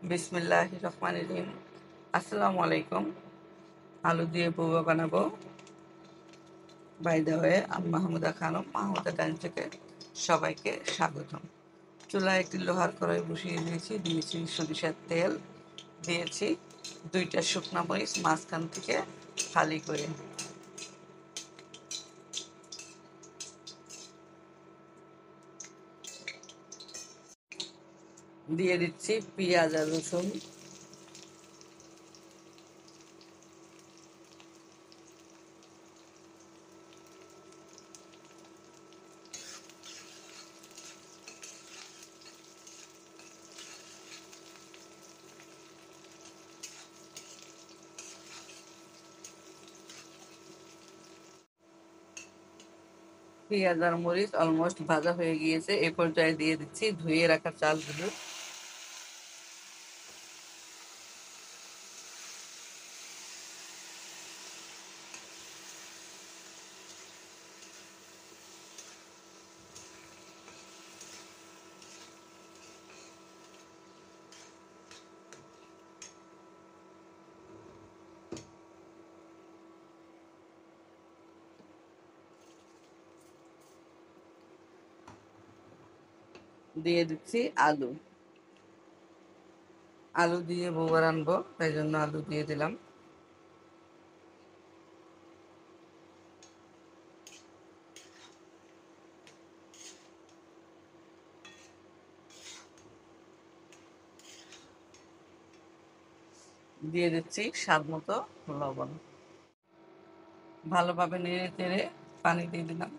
বিসমিল্লাহির রহমানির রহিম। আসসালামু আলাইকুম। আলু দিয়ে বৌবা বানাবো। বাই দ্য ওয়ে, আমি মাহমুদা খানম, মাহমুদা টাইম থেকে সবাইকে স্বাগতম। চুলায় একটি লোহার কড়াই বসিয়ে দিয়েছি সরিষার তেল, দিয়েছি 2টা শুকনা মরিচ মাঝখান থেকে ফালি করে, দিয়ে দিচ্ছি পেঁয়াজ আর রসুন, পেঁয়াজ আর মরিচ অলমোস্ট ভাজা হয়ে গিয়েছে। এই পর্যায়ে দিয়ে দিচ্ছি ধুয়ে রাখা চালগুলো, দিয়ে দিচ্ছি আলু। আলু দিয়ে বৌবা রানবো, তাই জন্য আলু দিয়ে দিলাম। দিয়ে দিচ্ছি স্বাদ মতো লবণ। ভালোভাবে নেড়ে চেড়ে পানি দিয়ে দিলাম।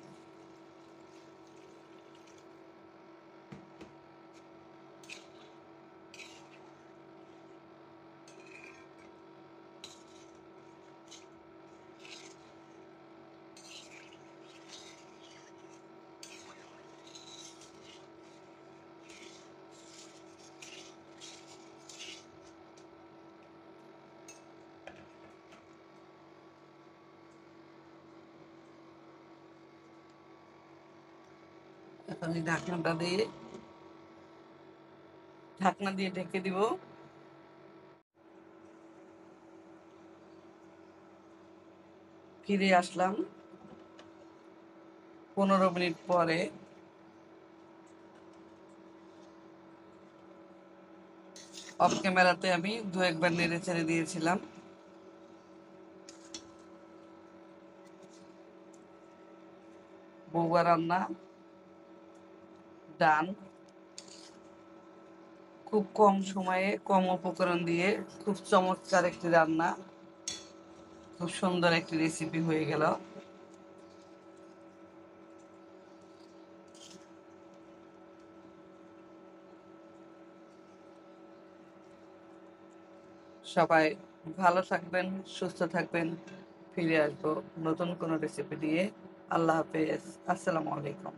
এখন এই ঢাকনা দিয়ে ঢেকে দিব। ফিরে আসলাম 15 মিনিট পরে। অফ ক্যামেরাতে আমি 2-1 বার নেড়ে ছেড়ে দিয়েছিলাম। বৌবা রান্না ডান। খুব কম সময়ে কম উপকরণ দিয়ে খুব চমৎকার একটি রান্না, খুব সুন্দর একটি রেসিপি হয়ে গেল। সবাই ভালো থাকবেন, সুস্থ থাকবেন। ফিরে আসবো নতুন কোনো রেসিপি দিয়ে। আল্লাহ হাফেজ। আসসালামু আলাইকুম।